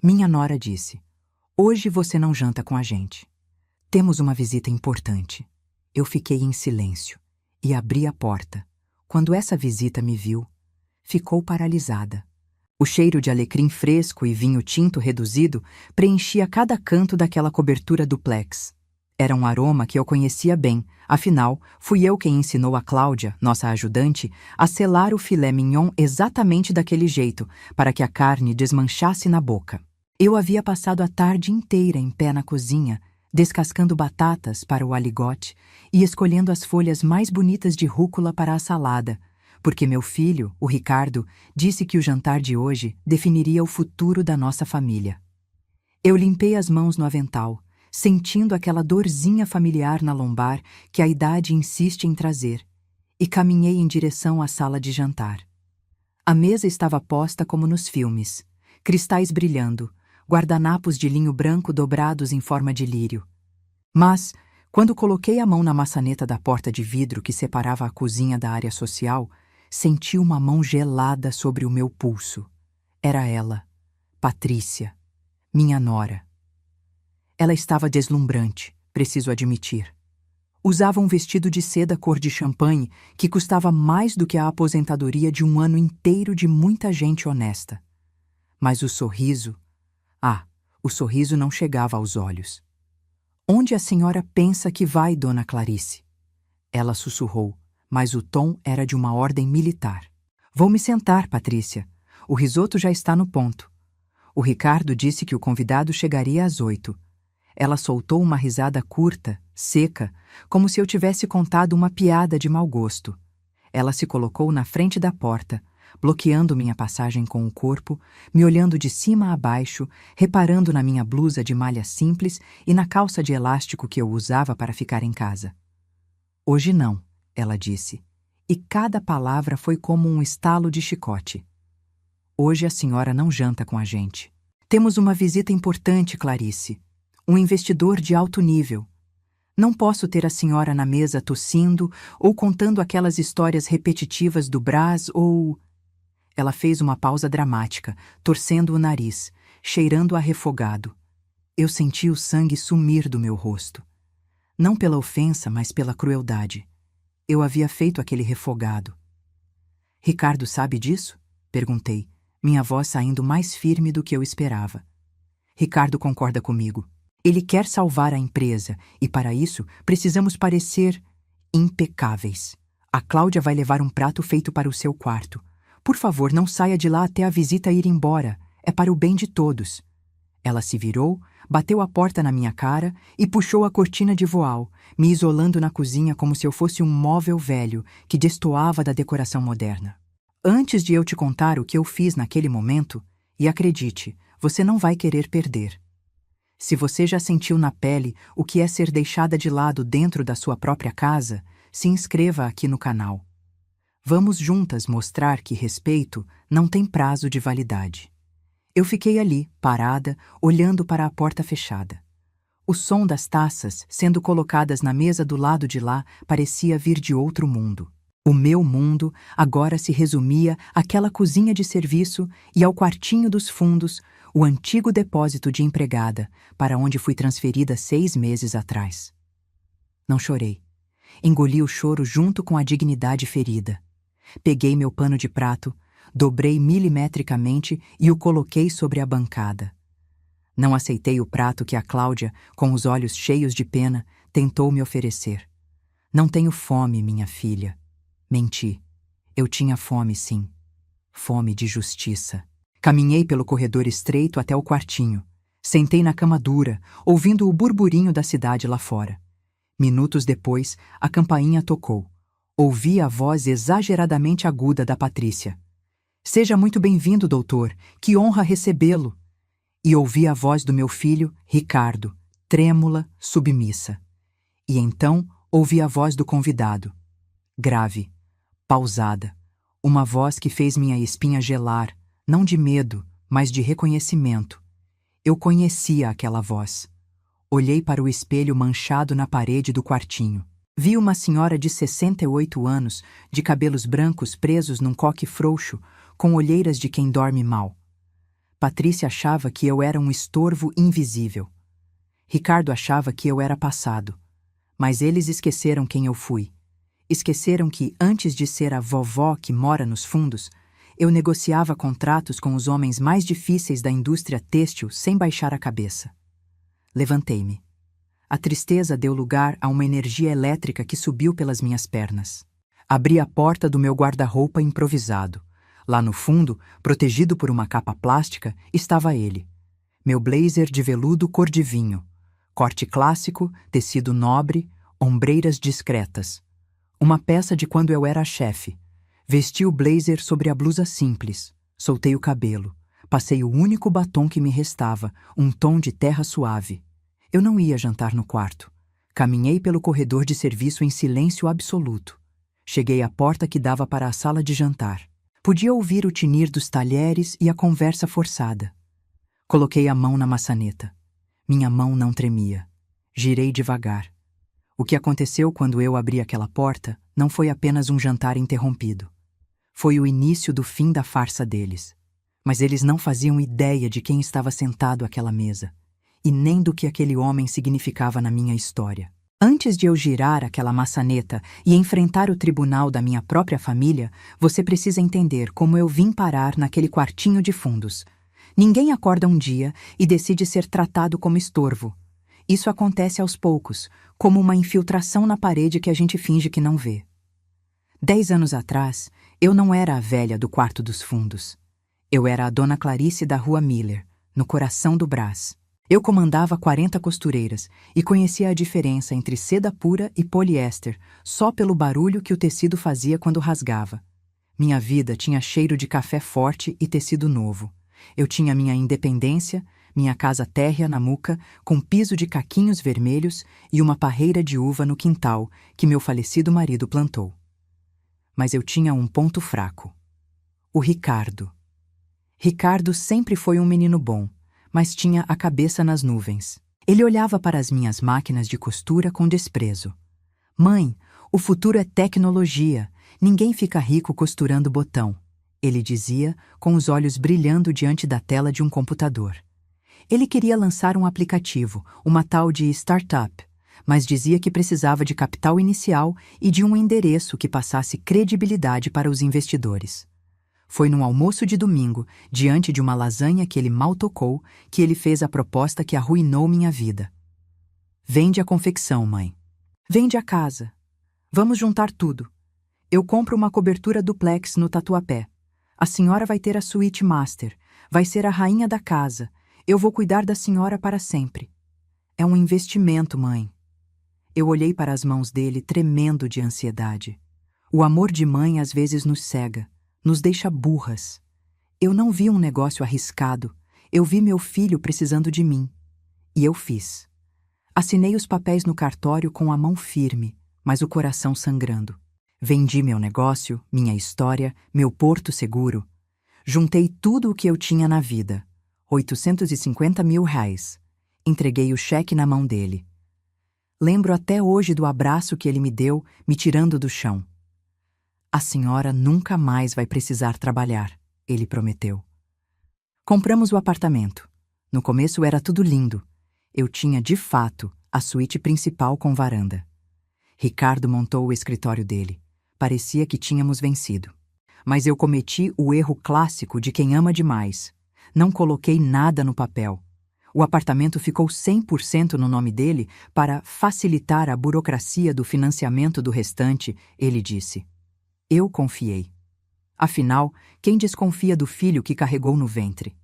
Minha nora disse: "Hoje você não janta com a gente. Temos uma visita importante." Eu fiquei em silêncio e abri a porta. Quando essa visita me viu, ficou paralisada. O cheiro de alecrim fresco e vinho tinto reduzido preenchia cada canto daquela cobertura duplex. Era um aroma que eu conhecia bem, afinal, fui eu quem ensinou a Cláudia, nossa ajudante, a selar o filé mignon exatamente daquele jeito, para que a carne desmanchasse na boca. Eu havia passado a tarde inteira em pé na cozinha, descascando batatas para o aligote e escolhendo as folhas mais bonitas de rúcula para a salada, porque meu filho, o Ricardo, disse que o jantar de hoje definiria o futuro da nossa família. Eu limpei as mãos no avental, sentindo aquela dorzinha familiar na lombar que a idade insiste em trazer, e caminhei em direção à sala de jantar. A mesa estava posta como nos filmes, cristais brilhando, guardanapos de linho branco dobrados em forma de lírio. Mas, quando coloquei a mão na maçaneta da porta de vidro que separava a cozinha da área social, senti uma mão gelada sobre o meu pulso. Era ela, Patrícia, minha nora. Ela estava deslumbrante, preciso admitir. Usava um vestido de seda cor de champanhe que custava mais do que a aposentadoria de um ano inteiro de muita gente honesta. Mas o sorriso não chegava aos olhos. "Onde a senhora pensa que vai, dona Clarice?" Ela sussurrou, mas o tom era de uma ordem militar. "Vou me sentar, Patrícia. O risoto já está no ponto." O Ricardo disse que o convidado chegaria às 8. Ela soltou uma risada curta, seca, como se eu tivesse contado uma piada de mau gosto. Ela se colocou na frente da porta, bloqueando minha passagem com o corpo, me olhando de cima a baixo, reparando na minha blusa de malha simples e na calça de elástico que eu usava para ficar em casa. "Hoje não," ela disse, e cada palavra foi como um estalo de chicote. "Hoje a senhora não janta com a gente. Temos uma visita importante, Clarice. Um investidor de alto nível. Não posso ter a senhora na mesa tossindo ou contando aquelas histórias repetitivas do Brás ou..." Ela fez uma pausa dramática, torcendo o nariz, cheirando a refogado. Eu senti o sangue sumir do meu rosto. Não pela ofensa, mas pela crueldade. Eu havia feito aquele refogado. "Ricardo sabe disso?" perguntei, minha voz saindo mais firme do que eu esperava. "Ricardo concorda comigo. Ele quer salvar a empresa e, para isso, precisamos parecer impecáveis. A Cláudia vai levar um prato feito para o seu quarto. Por favor, não saia de lá até a visita ir embora. É para o bem de todos." Ela se virou, bateu a porta na minha cara e puxou a cortina de voal, me isolando na cozinha como se eu fosse um móvel velho que destoava da decoração moderna. "Antes de eu te contar o que eu fiz naquele momento, e acredite, você não vai querer perder. Se você já sentiu na pele o que é ser deixada de lado dentro da sua própria casa, se inscreva aqui no canal. Vamos juntas mostrar que respeito não tem prazo de validade." Eu fiquei ali, parada, olhando para a porta fechada. O som das taças, sendo colocadas na mesa do lado de lá, parecia vir de outro mundo. O meu mundo agora se resumia àquela cozinha de serviço e ao quartinho dos fundos, o antigo depósito de empregada, para onde fui transferida 6 meses atrás. Não chorei. Engoli o choro junto com a dignidade ferida. Peguei meu pano de prato, dobrei milimetricamente e o coloquei sobre a bancada. Não aceitei o prato que a Cláudia, com os olhos cheios de pena, tentou me oferecer. "Não tenho fome, minha filha." Menti. Eu tinha fome, sim. Fome de justiça. Caminhei pelo corredor estreito até o quartinho. Sentei na cama dura, ouvindo o burburinho da cidade lá fora. Minutos depois, a campainha tocou. Ouvi a voz exageradamente aguda da Patrícia. "Seja muito bem-vindo, doutor. Que honra recebê-lo." E ouvi a voz do meu filho, Ricardo, trêmula, submissa. E então ouvi a voz do convidado. Grave, pausada. Uma voz que fez minha espinha gelar, não de medo, mas de reconhecimento. Eu conhecia aquela voz. Olhei para o espelho manchado na parede do quartinho. Vi uma senhora de 68 anos, de cabelos brancos presos num coque frouxo, com olheiras de quem dorme mal. Patrícia achava que eu era um estorvo invisível. Ricardo achava que eu era passado. Mas eles esqueceram quem eu fui. Esqueceram que, antes de ser a vovó que mora nos fundos, eu negociava contratos com os homens mais difíceis da indústria têxtil sem baixar a cabeça. Levantei-me. A tristeza deu lugar a uma energia elétrica que subiu pelas minhas pernas. Abri a porta do meu guarda-roupa improvisado. Lá no fundo, protegido por uma capa plástica, estava ele. Meu blazer de veludo cor de vinho. Corte clássico, tecido nobre, ombreiras discretas. Uma peça de quando eu era chefe. Vesti o blazer sobre a blusa simples. Soltei o cabelo. Passei o único batom que me restava, um tom de terra suave. Eu não ia jantar no quarto. Caminhei pelo corredor de serviço em silêncio absoluto. Cheguei à porta que dava para a sala de jantar. Podia ouvir o tinir dos talheres e a conversa forçada. Coloquei a mão na maçaneta. Minha mão não tremia. Girei devagar. O que aconteceu quando eu abri aquela porta não foi apenas um jantar interrompido. Foi o início do fim da farsa deles. Mas eles não faziam ideia de quem estava sentado àquela mesa, e nem do que aquele homem significava na minha história. Antes de eu girar aquela maçaneta e enfrentar o tribunal da minha própria família, você precisa entender como eu vim parar naquele quartinho de fundos. Ninguém acorda um dia e decide ser tratado como estorvo. Isso acontece aos poucos, como uma infiltração na parede que a gente finge que não vê. 10 anos atrás, eu não era a velha do quarto dos fundos. Eu era a Dona Clarice da Rua Miller, no coração do Brás. Eu comandava 40 costureiras e conhecia a diferença entre seda pura e poliéster só pelo barulho que o tecido fazia quando rasgava. Minha vida tinha cheiro de café forte e tecido novo. Eu tinha minha independência, minha casa térrea na Muca, com piso de caquinhos vermelhos e uma parreira de uva no quintal que meu falecido marido plantou. Mas eu tinha um ponto fraco. O Ricardo. Ricardo sempre foi um menino bom, mas tinha a cabeça nas nuvens. Ele olhava para as minhas máquinas de costura com desprezo. Mãe, o futuro é tecnologia. Ninguém fica rico costurando botão, ele dizia, com os olhos brilhando diante da tela de um computador. Ele queria lançar um aplicativo, uma tal de startup, mas dizia que precisava de capital inicial e de um endereço que passasse credibilidade para os investidores. Foi num almoço de domingo, diante de uma lasanha que ele mal tocou, que ele fez a proposta que arruinou minha vida. Vende a confecção, mãe. Vende a casa. Vamos juntar tudo. Eu compro uma cobertura duplex no Tatuapé. A senhora vai ter a suíte master. Vai ser a rainha da casa. Eu vou cuidar da senhora para sempre. É um investimento, mãe. Eu olhei para as mãos dele tremendo de ansiedade. O amor de mãe às vezes nos cega. Nos deixa burras. Eu não vi um negócio arriscado. Eu vi meu filho precisando de mim. E eu fiz. Assinei os papéis no cartório com a mão firme, mas o coração sangrando. Vendi meu negócio, minha história, meu porto seguro. Juntei tudo o que eu tinha na vida. 850 mil reais. Entreguei o cheque na mão dele. Lembro até hoje do abraço que ele me deu, me tirando do chão. A senhora nunca mais vai precisar trabalhar, ele prometeu. Compramos o apartamento. No começo era tudo lindo. Eu tinha, de fato, a suíte principal com varanda. Ricardo montou o escritório dele. Parecia que tínhamos vencido. Mas eu cometi o erro clássico de quem ama demais. Não coloquei nada no papel. O apartamento ficou 100% no nome dele para facilitar a burocracia do financiamento do restante, ele disse. Eu confiei. Afinal, quem desconfia do filho que carregou no ventre?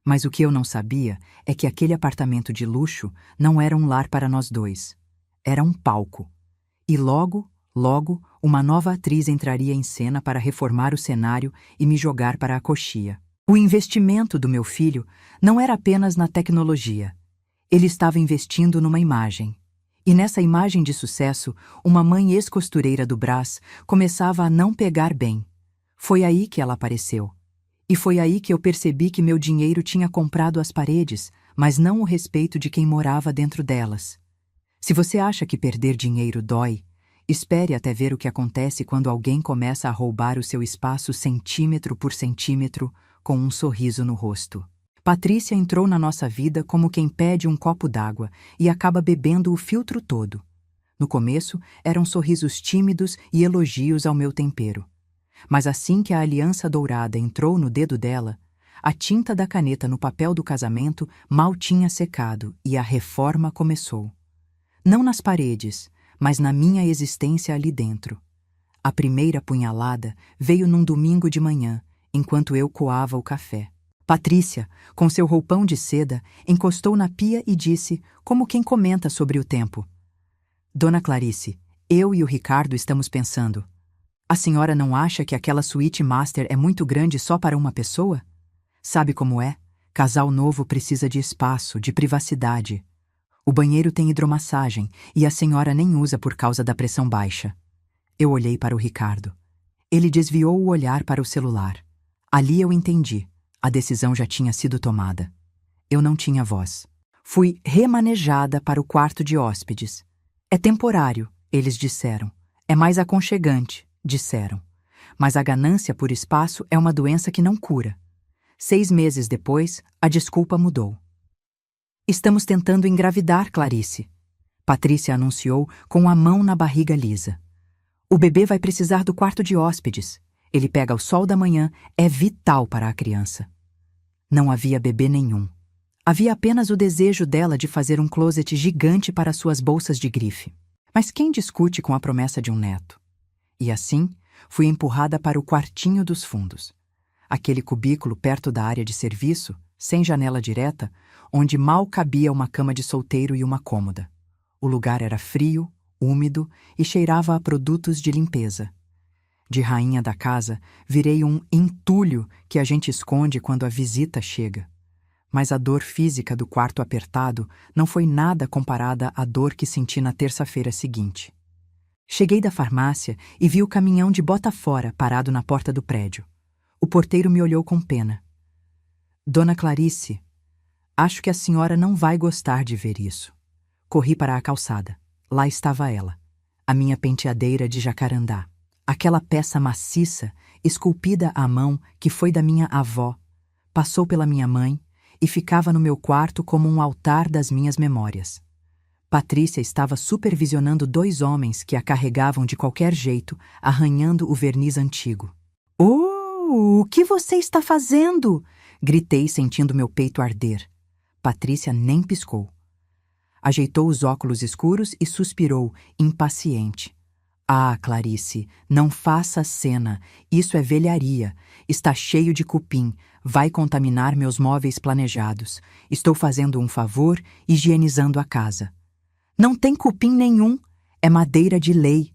Mas o que eu não sabia é que aquele apartamento de luxo não era um lar para nós dois. Era um palco. E logo, uma nova atriz entraria em cena para reformar o cenário e me jogar para a coxia. O investimento do meu filho não era apenas na tecnologia. Ele estava investindo numa imagem. E nessa imagem de sucesso, uma mãe ex-costureira do Brás começava a não pegar bem. Foi aí que ela apareceu. E foi aí que eu percebi que meu dinheiro tinha comprado as paredes, mas não o respeito de quem morava dentro delas. Se você acha que perder dinheiro dói, espere até ver o que acontece quando alguém começa a roubar o seu espaço centímetro por centímetro com um sorriso no rosto. Patrícia entrou na nossa vida como quem pede um copo d'água e acaba bebendo o filtro todo. No começo, eram sorrisos tímidos e elogios ao meu tempero. Mas assim que a aliança dourada entrou no dedo dela, a tinta da caneta no papel do casamento mal tinha secado e a reforma começou. Não nas paredes, mas na minha existência ali dentro. A primeira punhalada veio num domingo de manhã, enquanto eu coava o café. Patrícia, com seu roupão de seda, encostou na pia e disse, como quem comenta sobre o tempo: Dona Clarice, eu e o Ricardo estamos pensando. A senhora não acha que aquela suíte master é muito grande só para uma pessoa? Sabe como é? Casal novo precisa de espaço, de privacidade. O banheiro tem hidromassagem e a senhora nem usa por causa da pressão baixa. Eu olhei para o Ricardo. Ele desviou o olhar para o celular. Ali eu entendi. A decisão já tinha sido tomada. Eu não tinha voz. Fui remanejada para o quarto de hóspedes. É temporário, eles disseram. É mais aconchegante, disseram. Mas a ganância por espaço é uma doença que não cura. 6 meses depois, a desculpa mudou. Estamos tentando engravidar, Clarice. Patrícia anunciou com a mão na barriga lisa. O bebê vai precisar do quarto de hóspedes. Ele pega o sol da manhã, é vital para a criança. Não havia bebê nenhum. Havia apenas o desejo dela de fazer um closet gigante para suas bolsas de grife. Mas quem discute com a promessa de um neto? E assim, fui empurrada para o quartinho dos fundos. Aquele cubículo perto da área de serviço, sem janela direta, onde mal cabia uma cama de solteiro e uma cômoda. O lugar era frio, úmido e cheirava a produtos de limpeza. De rainha da casa, virei um entulho que a gente esconde quando a visita chega. Mas a dor física do quarto apertado não foi nada comparada à dor que senti na terça-feira seguinte. Cheguei da farmácia e vi o caminhão de bota fora parado na porta do prédio. O porteiro me olhou com pena. Dona Clarice, acho que a senhora não vai gostar de ver isso. Corri para a calçada. Lá estava ela, a minha penteadeira de jacarandá. Aquela peça maciça, esculpida à mão, que foi da minha avó, passou pela minha mãe e ficava no meu quarto como um altar das minhas memórias. Patrícia estava supervisionando 2 homens que a carregavam de qualquer jeito, arranhando o verniz antigo. Oh, o que você está fazendo? Gritei, sentindo meu peito arder. Patrícia nem piscou. Ajeitou os óculos escuros e suspirou, impaciente. Ah, Clarice, não faça cena. Isso é velharia. Está cheio de cupim. Vai contaminar meus móveis planejados. Estou fazendo um favor, higienizando a casa. Não tem cupim nenhum. É madeira de lei.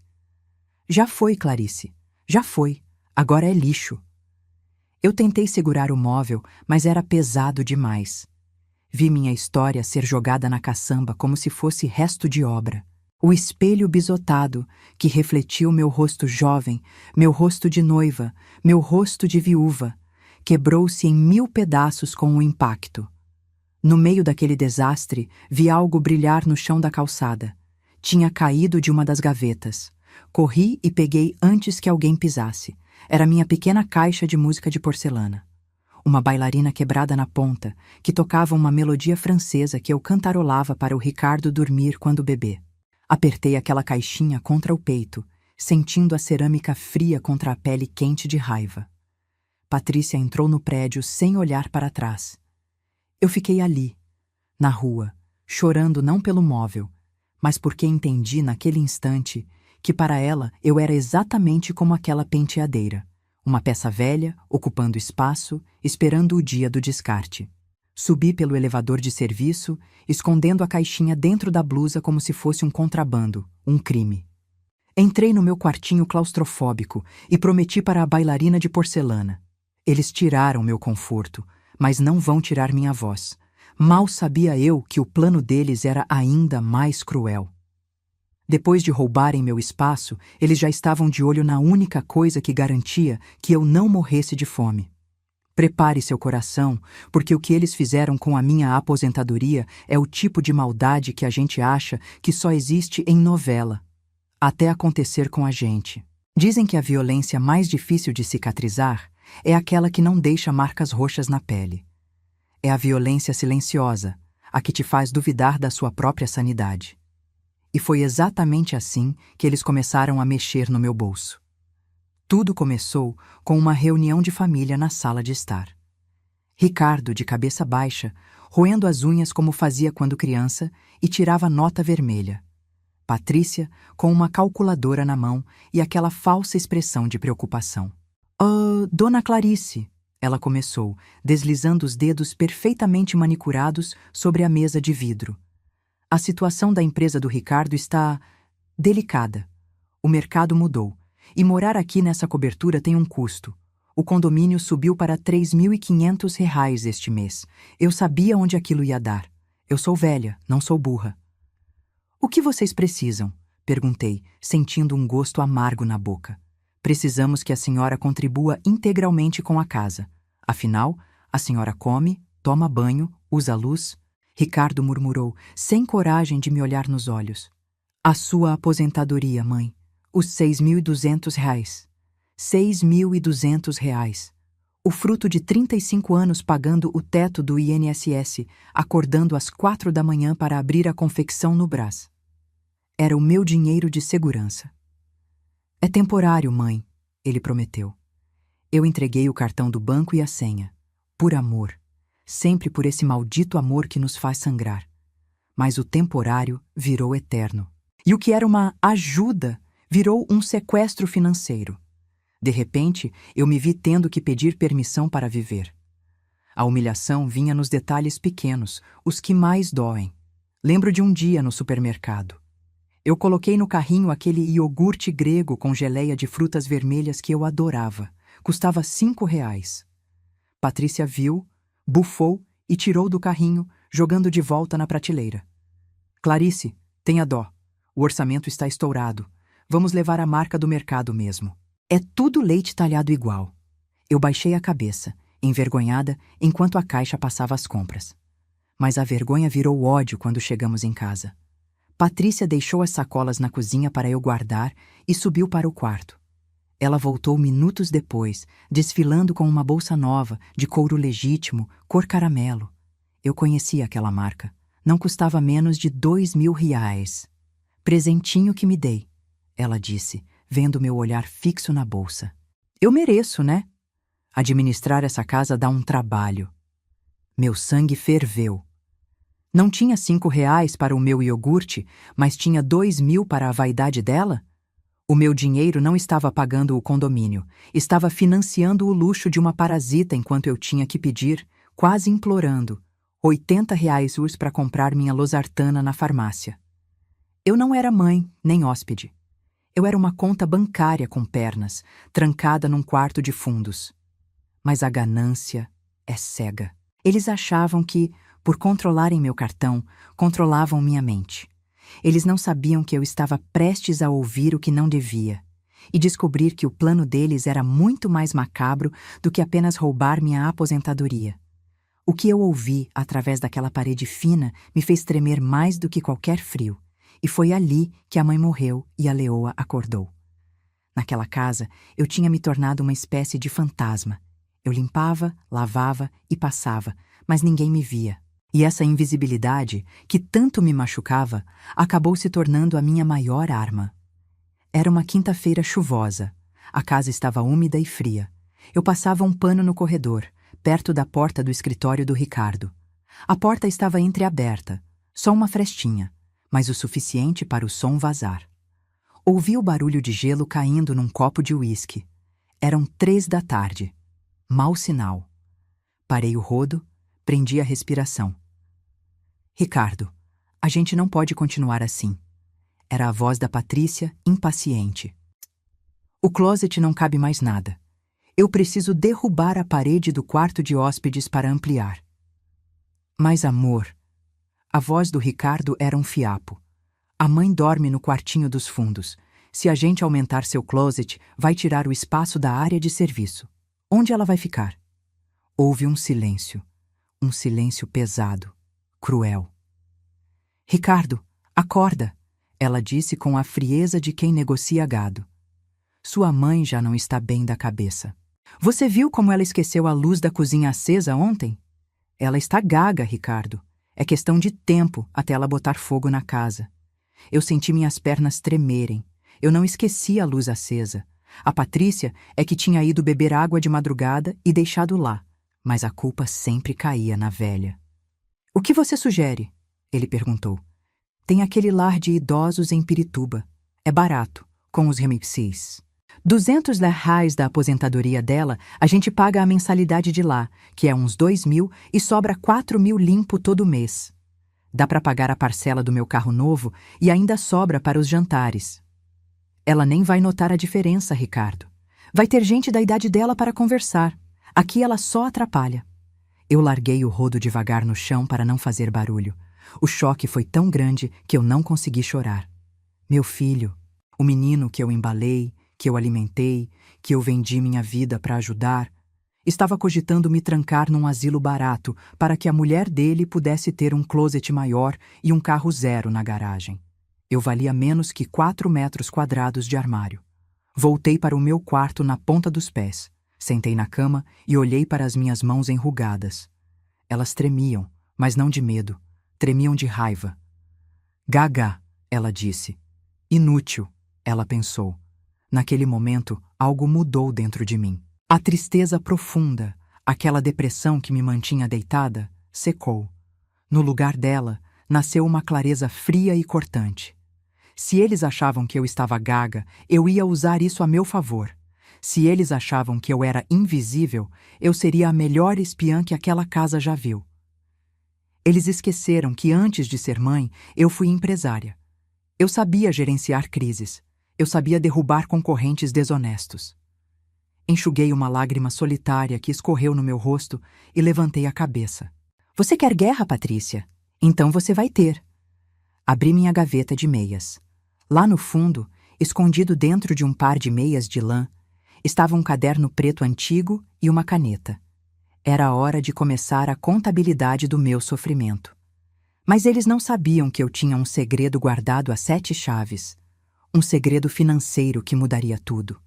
Já foi, Clarice. Já foi. Agora é lixo. Eu tentei segurar o móvel, mas era pesado demais. Vi minha história ser jogada na caçamba como se fosse resto de obra. O espelho bisotado, que refletiu meu rosto jovem, meu rosto de noiva, meu rosto de viúva, quebrou-se em 1000 pedaços com o impacto. No meio daquele desastre, vi algo brilhar no chão da calçada. Tinha caído de uma das gavetas. Corri e peguei antes que alguém pisasse. Era minha pequena caixa de música de porcelana. Uma bailarina quebrada na ponta, que tocava uma melodia francesa que eu cantarolava para o Ricardo dormir quando bebê. Apertei aquela caixinha contra o peito, sentindo a cerâmica fria contra a pele quente de raiva. Patrícia entrou no prédio sem olhar para trás. Eu fiquei ali, na rua, chorando não pelo móvel, mas porque entendi naquele instante que para ela eu era exatamente como aquela penteadeira, uma peça velha, ocupando espaço, esperando o dia do descarte. Subi pelo elevador de serviço, escondendo a caixinha dentro da blusa como se fosse um contrabando, um crime. Entrei no meu quartinho claustrofóbico e prometi para a bailarina de porcelana. Eles tiraram meu conforto, mas não vão tirar minha voz. Mal sabia eu que o plano deles era ainda mais cruel. Depois de roubarem meu espaço, eles já estavam de olho na única coisa que garantia que eu não morresse de fome. Prepare seu coração, porque o que eles fizeram com a minha aposentadoria é o tipo de maldade que a gente acha que só existe em novela, até acontecer com a gente. Dizem que a violência mais difícil de cicatrizar é aquela que não deixa marcas roxas na pele. É a violência silenciosa, a que te faz duvidar da sua própria sanidade. E foi exatamente assim que eles começaram a mexer no meu bolso. Tudo começou com uma reunião de família na sala de estar. Ricardo, de cabeça baixa, roendo as unhas como fazia quando criança, e tirava nota vermelha. Patrícia, com uma calculadora na mão e aquela falsa expressão de preocupação. Dona Clarice, ela começou, deslizando os dedos perfeitamente manicurados sobre a mesa de vidro. A situação da empresa do Ricardo está delicada. O mercado mudou, e morar aqui nessa cobertura tem um custo. O condomínio subiu para R$ 3.500 este mês. Eu sabia onde aquilo ia dar. Eu sou velha, não sou burra. O que vocês precisam? Perguntei, sentindo um gosto amargo na boca. Precisamos que a senhora contribua integralmente com a casa. Afinal, a senhora come, toma banho, usa luz. Ricardo murmurou, sem coragem de me olhar nos olhos. A sua aposentadoria, mãe. Os R$ 6.200. R$ 6.200. O fruto de 35 anos pagando o teto do INSS, acordando às 4 da manhã para abrir a confecção no Brás. Era o meu dinheiro de segurança. É temporário, mãe, ele prometeu. Eu entreguei o cartão do banco e a senha. Por amor. Sempre por esse maldito amor que nos faz sangrar. Mas o temporário virou eterno. E o que era uma ajuda virou um sequestro financeiro. De repente, eu me vi tendo que pedir permissão para viver. A humilhação vinha nos detalhes pequenos, os que mais doem. Lembro de um dia no supermercado. Eu coloquei no carrinho aquele iogurte grego com geleia de frutas vermelhas que eu adorava. Custava R$ 5. Patrícia viu, bufou e tirou do carrinho, jogando de volta na prateleira. Clarice, tenha dó. O orçamento está estourado. Vamos levar a marca do mercado mesmo. É tudo leite talhado igual. Eu baixei a cabeça, envergonhada, enquanto a caixa passava as compras. Mas a vergonha virou ódio quando chegamos em casa. Patrícia deixou as sacolas na cozinha para eu guardar e subiu para o quarto. Ela voltou minutos depois, desfilando com uma bolsa nova, de couro legítimo, cor caramelo. Eu conhecia aquela marca. Não custava menos de R$ 2.000. Presentinho que me dei, ela disse, vendo meu olhar fixo na bolsa. Eu mereço, né? Administrar essa casa dá um trabalho. Meu sangue ferveu. Não tinha R$ 5 para o meu iogurte, mas tinha R$ 2.000 para a vaidade dela? O meu dinheiro não estava pagando o condomínio, estava financiando o luxo de uma parasita enquanto eu tinha que pedir, quase implorando, R$ 80 para comprar minha losartana na farmácia. Eu não era mãe, nem hóspede. Eu era uma conta bancária com pernas, trancada num quarto de fundos. Mas a ganância é cega. Eles achavam que, por controlarem meu cartão, controlavam minha mente. Eles não sabiam que eu estava prestes a ouvir o que não devia e descobrir que o plano deles era muito mais macabro do que apenas roubar minha aposentadoria. O que eu ouvi através daquela parede fina me fez tremer mais do que qualquer frio, e foi ali que a mãe morreu e a leoa acordou. Naquela casa, eu tinha me tornado uma espécie de fantasma. Eu limpava, lavava e passava, mas ninguém me via. E essa invisibilidade, que tanto me machucava, acabou se tornando a minha maior arma. Era uma quinta-feira chuvosa. A casa estava úmida e fria. Eu passava um pano no corredor, perto da porta do escritório do Ricardo. A porta estava entreaberta, só uma frestinha, mas o suficiente para o som vazar. Ouvi o barulho de gelo caindo num copo de uísque. Eram 3 da tarde. Mau sinal. Parei o rodo, prendi a respiração. Ricardo, a gente não pode continuar assim. Era a voz da Patrícia, impaciente. O closet não cabe mais nada. Eu preciso derrubar a parede do quarto de hóspedes para ampliar. Mas, amor, a voz do Ricardo era um fiapo. A mãe dorme no quartinho dos fundos. Se a gente aumentar seu closet, vai tirar o espaço da área de serviço. Onde ela vai ficar? Houve um silêncio pesado, cruel. Ricardo, acorda, ela disse com a frieza de quem negocia gado. Sua mãe já não está bem da cabeça. Você viu como ela esqueceu a luz da cozinha acesa ontem? Ela está gaga, Ricardo. É questão de tempo até ela botar fogo na casa. Eu senti minhas pernas tremerem. Eu não esqueci a luz acesa. A Patrícia é que tinha ido beber água de madrugada e deixado lá, mas a culpa sempre caía na velha. O que você sugere? Ele perguntou. Tem aquele lar de idosos em Pirituba. É barato, com os remipsis. 200 reais da aposentadoria dela, a gente paga a mensalidade de lá, que é uns 2.000, e sobra 4.000 limpo todo mês. Dá para pagar a parcela do meu carro novo e ainda sobra para os jantares. Ela nem vai notar a diferença, Ricardo. Vai ter gente da idade dela para conversar. Aqui ela só atrapalha. Eu larguei o rodo devagar no chão para não fazer barulho. O choque foi tão grande que eu não consegui chorar. Meu filho, o menino que eu embalei, que eu alimentei, que eu vendi minha vida para ajudar, estava cogitando me trancar num asilo barato para que a mulher dele pudesse ter um closet maior e um carro zero na garagem. Eu valia menos que 4 metros quadrados de armário. Voltei para o meu quarto na ponta dos pés, sentei na cama e olhei para as minhas mãos enrugadas. Elas tremiam, mas não de medo, tremiam de raiva. Gaga, ela disse. Inútil, ela pensou. Naquele momento, algo mudou dentro de mim. A tristeza profunda, aquela depressão que me mantinha deitada, secou. No lugar dela, nasceu uma clareza fria e cortante. Se eles achavam que eu estava gaga, eu ia usar isso a meu favor. Se eles achavam que eu era invisível, eu seria a melhor espiã que aquela casa já viu. Eles esqueceram que antes de ser mãe, eu fui empresária. Eu sabia gerenciar crises. Eu sabia derrubar concorrentes desonestos. Enxuguei uma lágrima solitária que escorreu no meu rosto e levantei a cabeça. Você quer guerra, Patrícia? Então você vai ter. Abri minha gaveta de meias. Lá no fundo, escondido dentro de um par de meias de lã, estava um caderno preto antigo e uma caneta. Era a hora de começar a contabilidade do meu sofrimento. Mas eles não sabiam que eu tinha um segredo guardado a 7 chaves. Um segredo financeiro que mudaria tudo.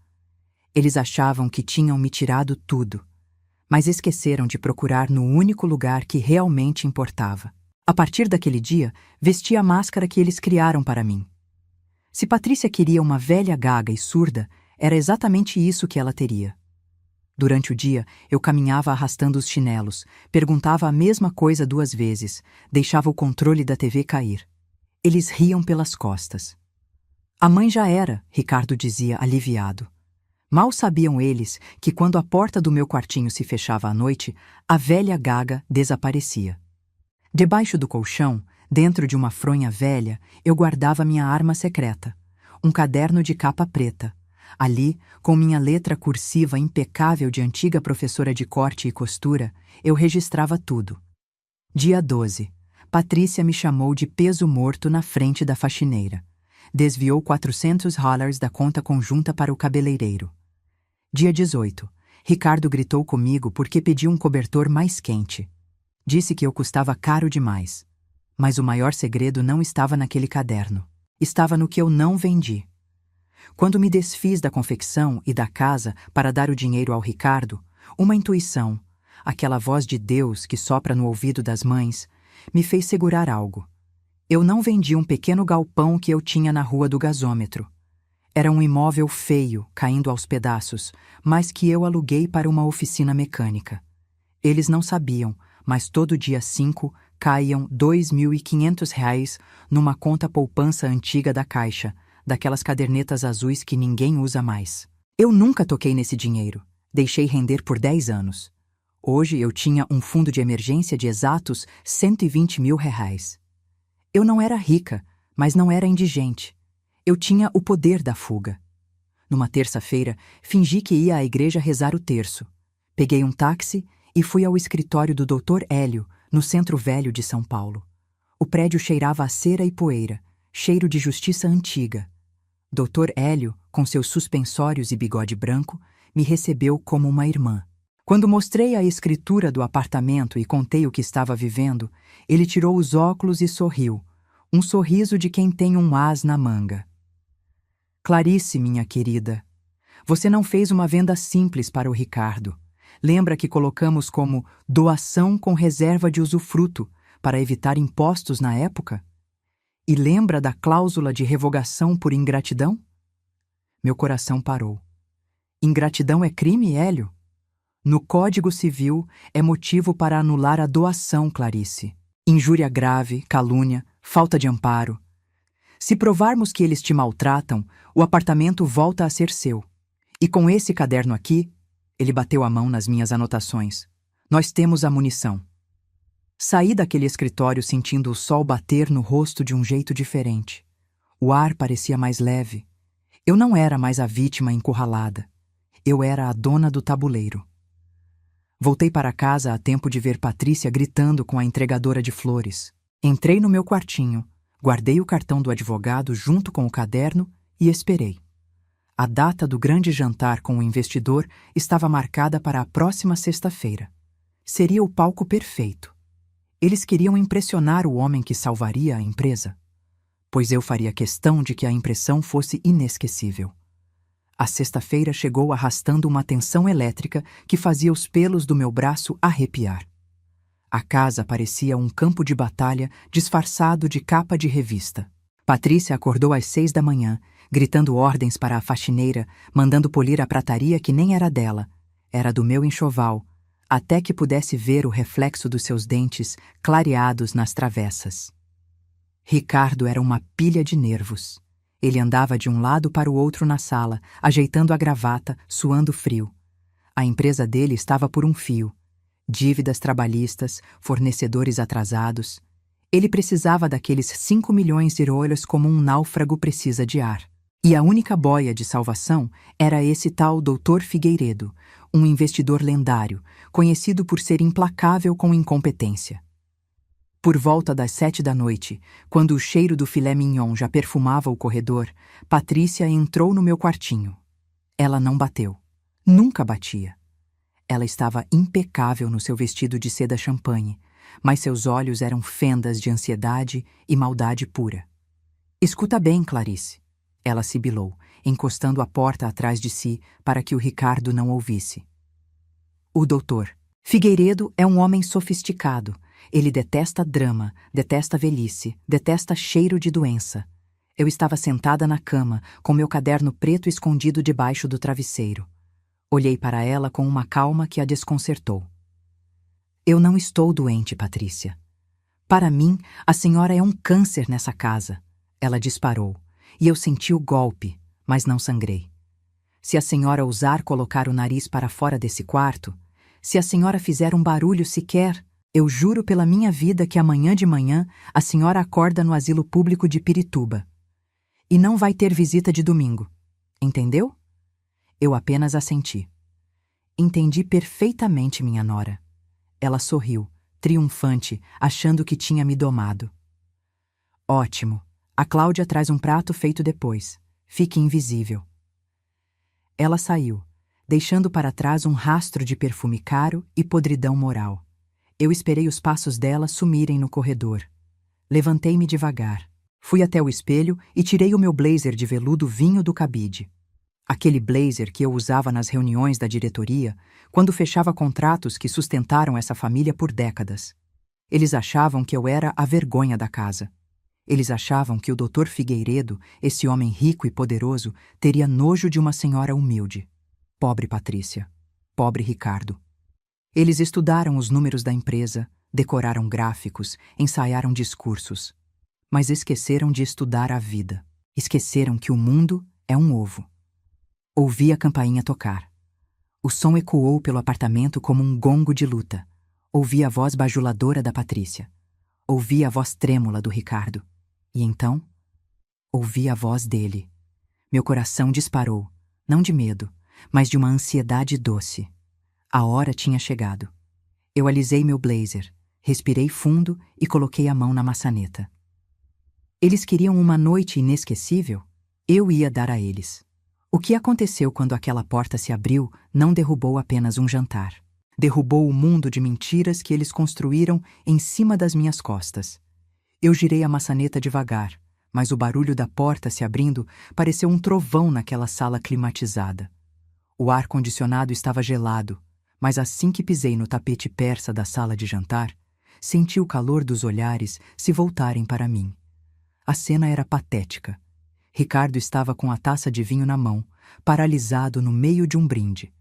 Eles achavam que tinham me tirado tudo, mas esqueceram de procurar no único lugar que realmente importava. A partir daquele dia, vesti a máscara que eles criaram para mim. Se Patrícia queria uma velha gaga e surda, era exatamente isso que ela teria. Durante o dia, eu caminhava arrastando os chinelos, perguntava a mesma coisa 2 vezes, deixava o controle da TV cair. Eles riam pelas costas. A mãe já era, Ricardo dizia aliviado. Mal sabiam eles que quando a porta do meu quartinho se fechava à noite, a velha gaga desaparecia. Debaixo do colchão, dentro de uma fronha velha, eu guardava minha arma secreta, um caderno de capa preta. Ali, com minha letra cursiva impecável de antiga professora de corte e costura, eu registrava tudo. Dia 12. Patrícia me chamou de peso morto na frente da faxineira. Desviou $400 da conta conjunta para o cabeleireiro. Dia 18. Ricardo gritou comigo porque pedi um cobertor mais quente. Disse que eu custava caro demais. Mas o maior segredo não estava naquele caderno. Estava no que eu não vendi. Quando me desfiz da confecção e da casa para dar o dinheiro ao Ricardo, uma intuição, aquela voz de Deus que sopra no ouvido das mães, me fez segurar algo. Eu não vendi um pequeno galpão que eu tinha na rua do gasômetro. Era um imóvel feio, caindo aos pedaços, mas que eu aluguei para uma oficina mecânica. Eles não sabiam, mas todo dia 5 caíam R$ 2.500 numa conta poupança antiga da Caixa, daquelas cadernetas azuis que ninguém usa mais. Eu nunca toquei nesse dinheiro. Deixei render por 10 anos. Hoje eu tinha um fundo de emergência de exatos R$ 120 mil. Eu não era rica, mas não era indigente. Eu tinha o poder da fuga. Numa terça-feira, fingi que ia à igreja rezar o terço. Peguei um táxi e fui ao escritório do Dr. Hélio, no Centro Velho de São Paulo. O prédio cheirava a cera e poeira, cheiro de justiça antiga. Dr. Hélio, com seus suspensórios e bigode branco, me recebeu como uma irmã. Quando mostrei a escritura do apartamento e contei o que estava vivendo, ele tirou os óculos e sorriu, um sorriso de quem tem um as na manga. Clarice, minha querida, você não fez uma venda simples para o Ricardo. Lembra que colocamos como doação com reserva de usufruto para evitar impostos na época? E lembra da cláusula de revogação por ingratidão? Meu coração parou. Ingratidão é crime, Hélio? No Código Civil é motivo para anular a doação, Clarice. Injúria grave, calúnia, falta de amparo. Se provarmos que eles te maltratam, o apartamento volta a ser seu. E com esse caderno aqui, ele bateu a mão nas minhas anotações. Nós temos a munição. Saí daquele escritório sentindo o sol bater no rosto de um jeito diferente. O ar parecia mais leve. Eu não era mais a vítima encurralada. Eu era a dona do tabuleiro. Voltei para casa a tempo de ver Patrícia gritando com a entregadora de flores. Entrei no meu quartinho, guardei o cartão do advogado junto com o caderno e esperei. A data do grande jantar com o investidor estava marcada para a próxima sexta-feira. Seria o palco perfeito. Eles queriam impressionar o homem que salvaria a empresa, pois eu faria questão de que a impressão fosse inesquecível. A sexta-feira chegou arrastando uma tensão elétrica que fazia os pelos do meu braço arrepiar. A casa parecia um campo de batalha disfarçado de capa de revista. Patrícia acordou às 6 da manhã, gritando ordens para a faxineira, mandando polir a prataria que nem era dela, era do meu enxoval, até que pudesse ver o reflexo dos seus dentes clareados nas travessas. Ricardo era uma pilha de nervos. Ele andava de um lado para o outro na sala, ajeitando a gravata, suando frio. A empresa dele estava por um fio. Dívidas trabalhistas, fornecedores atrasados. Ele precisava daqueles 5 milhões de euros como um náufrago precisa de ar. E a única boia de salvação era esse tal Dr. Figueiredo, um investidor lendário, conhecido por ser implacável com incompetência. Por volta das 7 da noite, quando o cheiro do filé mignon já perfumava o corredor, Patrícia entrou no meu quartinho. Ela não bateu. Nunca batia. Ela estava impecável no seu vestido de seda champanhe, mas seus olhos eram fendas de ansiedade e maldade pura. Escuta bem, Clarice. Ela sibilou, encostando a porta atrás de si para que o Ricardo não ouvisse. O doutor Figueiredo é um homem sofisticado. Ele detesta drama, detesta velhice, detesta cheiro de doença. Eu estava sentada na cama, com meu caderno preto escondido debaixo do travesseiro. Olhei para ela com uma calma que a desconcertou. Eu não estou doente, Patrícia. Para mim, a senhora é um câncer nessa casa. Ela disparou, e eu senti o golpe, mas não sangrei. Se a senhora ousar colocar o nariz para fora desse quarto, se a senhora fizer um barulho sequer, eu juro pela minha vida que amanhã de manhã a senhora acorda no asilo público de Pirituba. E não vai ter visita de domingo. Entendeu? Eu apenas assenti. Entendi perfeitamente, minha nora. Ela sorriu, triunfante, achando que tinha me domado. Ótimo. A Cláudia traz um prato feito depois. Fique invisível. Ela saiu, deixando para trás um rastro de perfume caro e podridão moral. Eu esperei os passos dela sumirem no corredor. Levantei-me devagar. Fui até o espelho e tirei o meu blazer de veludo vinho do cabide. Aquele blazer que eu usava nas reuniões da diretoria, quando fechava contratos que sustentaram essa família por décadas. Eles achavam que eu era a vergonha da casa. Eles achavam que o Dr. Figueiredo, esse homem rico e poderoso, teria nojo de uma senhora humilde. Pobre Patrícia. Pobre Ricardo. Eles estudaram os números da empresa, decoraram gráficos, ensaiaram discursos. Mas esqueceram de estudar a vida. Esqueceram que o mundo é um ovo. Ouvi a campainha tocar. O som ecoou pelo apartamento como um gongo de luta. Ouvi a voz bajuladora da Patrícia. Ouvi a voz trêmula do Ricardo. E então, ouvi a voz dele. Meu coração disparou, não de medo, mas de uma ansiedade doce. A hora tinha chegado. Eu alisei meu blazer, respirei fundo e coloquei a mão na maçaneta. Eles queriam uma noite inesquecível? Eu ia dar a eles. O que aconteceu quando aquela porta se abriu não derrubou apenas um jantar. Derrubou o mundo de mentiras que eles construíram em cima das minhas costas. Eu girei a maçaneta devagar, mas o barulho da porta se abrindo pareceu um trovão naquela sala climatizada. O ar-condicionado estava gelado, Mas assim que pisei no tapete persa da sala de jantar, senti o calor dos olhares se voltarem para mim. A cena era patética. Ricardo estava com a taça de vinho na mão, paralisado no meio de um brinde.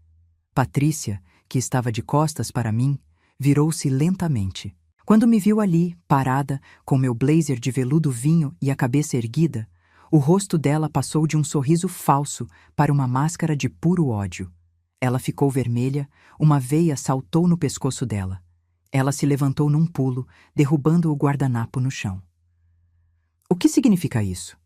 Patrícia, que estava de costas para mim, virou-se lentamente. Quando me viu ali, parada, com meu blazer de veludo vinho e a cabeça erguida, o rosto dela passou de um sorriso falso para uma máscara de puro ódio. Ela ficou vermelha, uma veia saltou no pescoço dela. Ela se levantou num pulo, derrubando o guardanapo no chão. O que significa isso?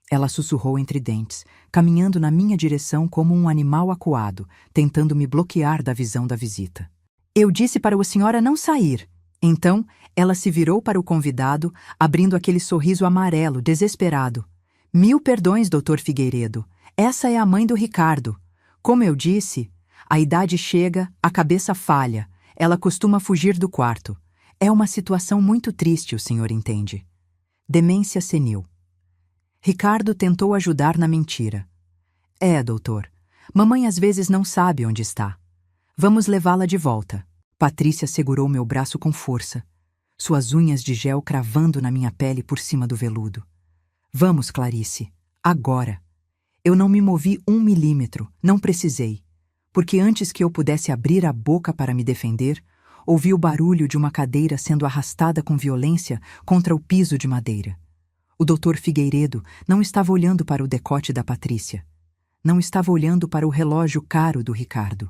Ela sussurrou entre dentes, caminhando na minha direção como um animal acuado, tentando me bloquear da visão da visita. Eu disse para a senhora não sair. Então, ela se virou para o convidado, abrindo aquele sorriso amarelo, desesperado. Mil perdões, doutor Figueiredo. Essa é a mãe do Ricardo. Como eu disse, a idade chega, a cabeça falha. Ela costuma fugir do quarto. É uma situação muito triste, o senhor entende. Demência senil. Ricardo tentou ajudar na mentira. É, doutor. Mamãe às vezes não sabe onde está. Vamos levá-la de volta. Patrícia segurou meu braço com força, suas unhas de gel cravando na minha pele por cima do veludo. Vamos, Clarice. Agora. Eu não me movi 1 milímetro, não precisei, porque antes que eu pudesse abrir a boca para me defender, ouvi o barulho de uma cadeira sendo arrastada com violência contra o piso de madeira. O doutor Figueiredo não estava olhando para o decote da Patrícia. Não estava olhando para o relógio caro do Ricardo.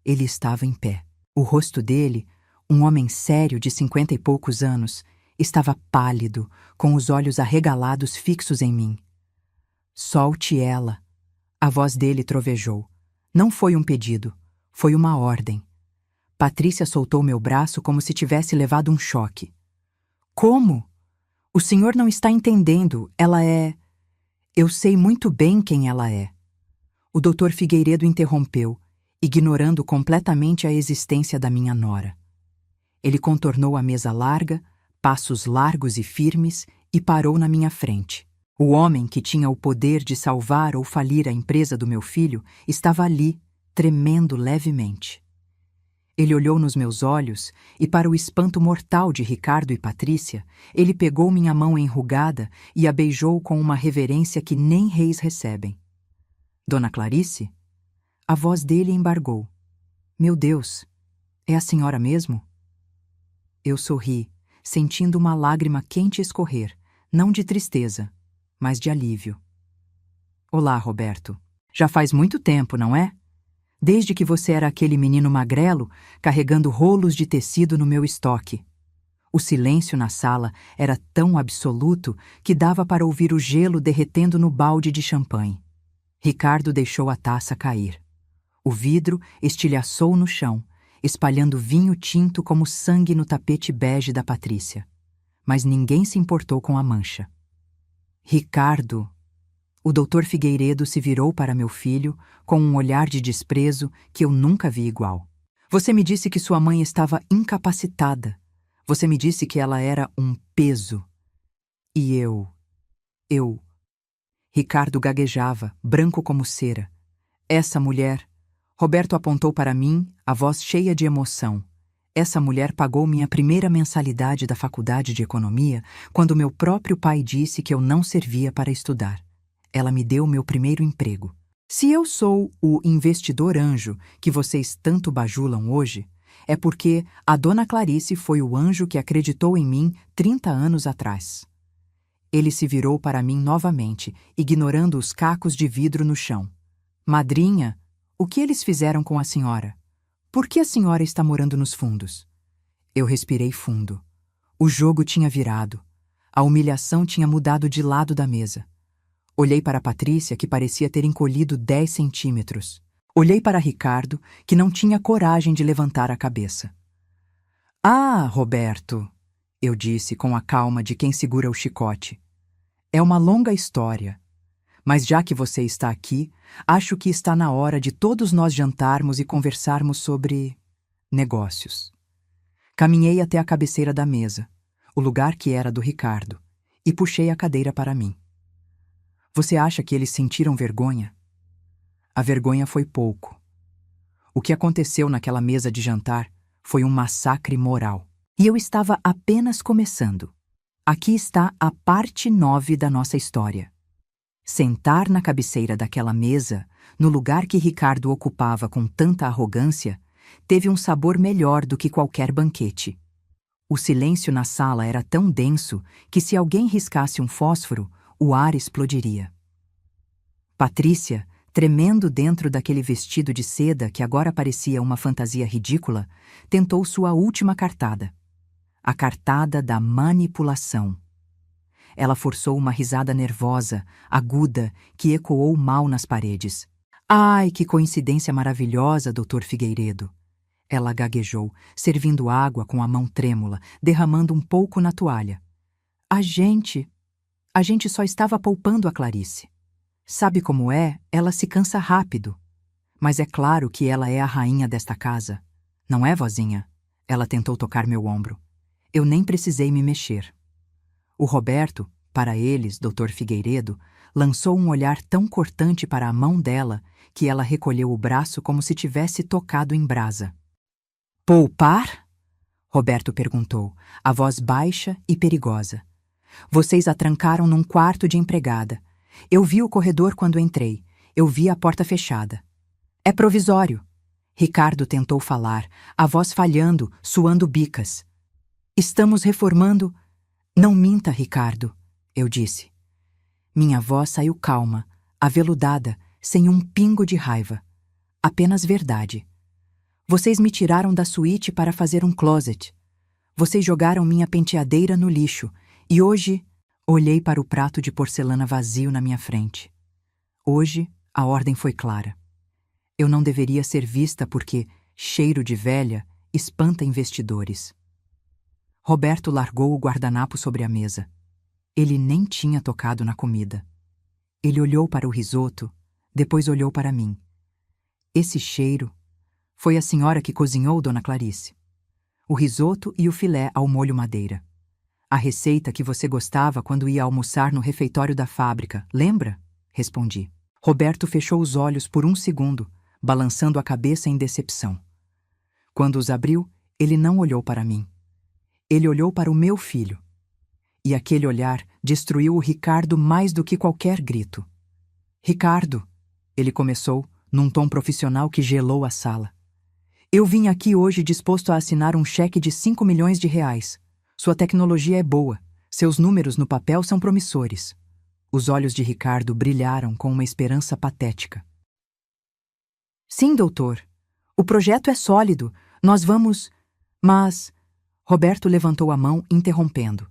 Ele estava em pé. O rosto dele, um homem sério de 50 e poucos anos, estava pálido, com os olhos arregalados fixos em mim. Solte ela. A voz dele trovejou. Não foi um pedido, foi uma ordem. Patrícia soltou meu braço como se tivesse levado um choque. Como? O senhor não está entendendo, ela é... Eu sei muito bem quem ela é. O doutor Figueiredo interrompeu, ignorando completamente a existência da minha nora. Ele contornou a mesa larga, passos largos e firmes, e parou na minha frente. O homem que tinha o poder de salvar ou falir a empresa do meu filho estava ali, tremendo levemente. Ele olhou nos meus olhos e, para o espanto mortal de Ricardo e Patrícia, ele pegou minha mão enrugada e a beijou com uma reverência que nem reis recebem. Dona Clarice? A voz dele embargou. Meu Deus, é a senhora mesmo? Eu sorri, sentindo uma lágrima quente escorrer, não de tristeza, mas de alívio. Olá, Roberto. Já faz muito tempo, não é? Desde que você era aquele menino magrelo, carregando rolos de tecido no meu estoque. O silêncio na sala era tão absoluto que dava para ouvir o gelo derretendo no balde de champanhe. Ricardo deixou a taça cair. O vidro estilhaçou no chão, espalhando vinho tinto como sangue no tapete bege da Patrícia. Mas ninguém se importou com a mancha. Ricardo! O doutor Figueiredo se virou para meu filho com um olhar de desprezo que eu nunca vi igual. Você me disse que sua mãe estava incapacitada. Você me disse que ela era um peso. E eu... Ricardo gaguejava, branco como cera. Essa mulher... Roberto apontou para mim, a voz cheia de emoção. Essa mulher pagou minha primeira mensalidade da faculdade de economia quando meu próprio pai disse que eu não servia para estudar. Ela me deu meu primeiro emprego. Se eu sou o investidor anjo que vocês tanto bajulam hoje, é porque a dona Clarice foi o anjo que acreditou em mim 30 anos atrás. Ele se virou para mim novamente, ignorando os cacos de vidro no chão. Madrinha, o que eles fizeram com a senhora? Por que a senhora está morando nos fundos? Eu respirei fundo. O jogo tinha virado. A humilhação tinha mudado de lado da mesa. Olhei para Patrícia, que parecia ter encolhido 10 centímetros. Olhei para Ricardo, que não tinha coragem de levantar a cabeça. Ah, Roberto, eu disse com a calma de quem segura o chicote. É uma longa história. Mas já que você está aqui, acho que está na hora de todos nós jantarmos e conversarmos sobre... negócios. Caminhei até a cabeceira da mesa, o lugar que era do Ricardo, e puxei a cadeira para mim. Você acha que eles sentiram vergonha? A vergonha foi pouco. O que aconteceu naquela mesa de jantar foi um massacre moral. E eu estava apenas começando. Aqui está a parte 9 da nossa história. Sentar na cabeceira daquela mesa, no lugar que Ricardo ocupava com tanta arrogância, teve um sabor melhor do que qualquer banquete. O silêncio na sala era tão denso que se alguém riscasse um fósforo, o ar explodiria. Patrícia, tremendo dentro daquele vestido de seda que agora parecia uma fantasia ridícula, tentou sua última cartada. A cartada da manipulação. Ela forçou uma risada nervosa, aguda, que ecoou mal nas paredes. Ai, que coincidência maravilhosa, Dr. Figueiredo! Ela gaguejou, servindo água com a mão trêmula, derramando um pouco na toalha. A gente só estava poupando a Clarice. Sabe como é? Ela se cansa rápido. Mas é claro que ela é a rainha desta casa. Não é, vozinha? Ela tentou tocar meu ombro. Eu nem precisei me mexer. O Roberto, para eles, Dr. Figueiredo, lançou um olhar tão cortante para a mão dela que ela recolheu o braço como se tivesse tocado em brasa. Poupar? Roberto perguntou, a voz baixa e perigosa. Vocês a trancaram num quarto de empregada. Eu vi o corredor quando entrei. Eu vi a porta fechada. É provisório. Ricardo tentou falar, a voz falhando, suando bicas. Estamos reformando... Não minta, Ricardo, eu disse. Minha voz saiu calma, aveludada, sem um pingo de raiva. Apenas verdade. Vocês me tiraram da suíte para fazer um closet. Vocês jogaram minha penteadeira no lixo e hoje olhei para o prato de porcelana vazio na minha frente. Hoje a ordem foi clara. Eu não deveria ser vista porque cheiro de velha espanta investidores. Roberto largou o guardanapo sobre a mesa. Ele nem tinha tocado na comida. Ele olhou para o risoto, depois olhou para mim. Esse cheiro foi a senhora que cozinhou, Dona Clarice. O risoto e o filé ao molho madeira. A receita que você gostava quando ia almoçar no refeitório da fábrica, lembra? Respondi. Roberto fechou os olhos por um segundo, balançando a cabeça em decepção. Quando os abriu, ele não olhou para mim. Ele olhou para o meu filho. E aquele olhar destruiu o Ricardo mais do que qualquer grito. Ricardo, ele começou, num tom profissional que gelou a sala. Eu vim aqui hoje disposto a assinar um cheque de 5 milhões de reais. Sua tecnologia é boa. Seus números no papel são promissores. Os olhos de Ricardo brilharam com uma esperança patética. Sim, doutor. O projeto é sólido. Nós vamos... Mas... Roberto levantou a mão, interrompendo.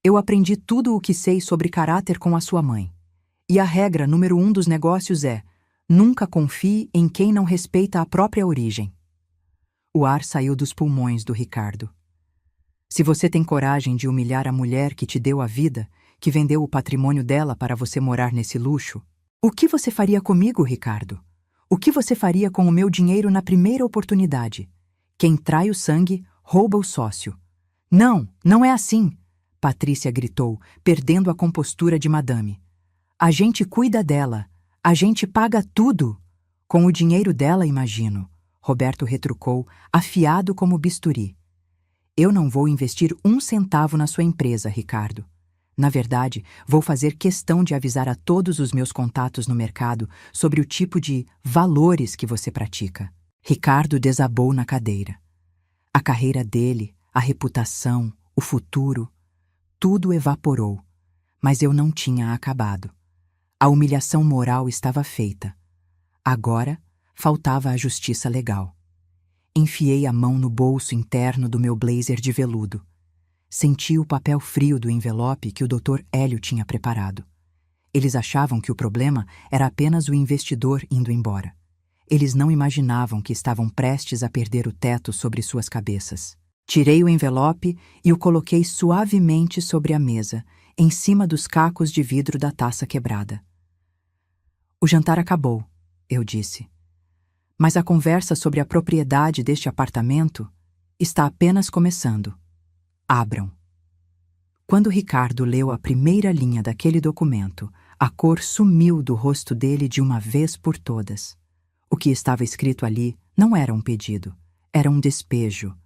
Eu aprendi tudo o que sei sobre caráter com a sua mãe. E a regra número 1 dos negócios é: nunca confie em quem não respeita a própria origem. O ar saiu dos pulmões do Ricardo. Se você tem coragem de humilhar a mulher que te deu a vida, que vendeu o patrimônio dela para você morar nesse luxo, o que você faria comigo, Ricardo? O que você faria com o meu dinheiro na primeira oportunidade? Quem trai o sangue, rouba o sócio. Não, não é assim, Patrícia gritou, perdendo a compostura de madame. A gente cuida dela. A gente paga tudo. Com o dinheiro dela, imagino. Roberto retrucou, afiado como bisturi. Eu não vou investir 1 centavo na sua empresa, Ricardo. Na verdade, vou fazer questão de avisar a todos os meus contatos no mercado sobre o tipo de valores que você pratica. Ricardo desabou na cadeira. A carreira dele, a reputação, o futuro, tudo evaporou. Mas eu não tinha acabado. A humilhação moral estava feita. Agora, faltava a justiça legal. Enfiei a mão no bolso interno do meu blazer de veludo. Senti o papel frio do envelope que o Dr. Hélio tinha preparado. Eles achavam que o problema era apenas o investidor indo embora. Eles não imaginavam que estavam prestes a perder o teto sobre suas cabeças. Tirei o envelope e o coloquei suavemente sobre a mesa, em cima dos cacos de vidro da taça quebrada. O jantar acabou, eu disse. Mas a conversa sobre a propriedade deste apartamento está apenas começando. Abram. Quando Ricardo leu a primeira linha daquele documento, a cor sumiu do rosto dele de uma vez por todas. O que estava escrito ali Não era um pedido, era um despejo.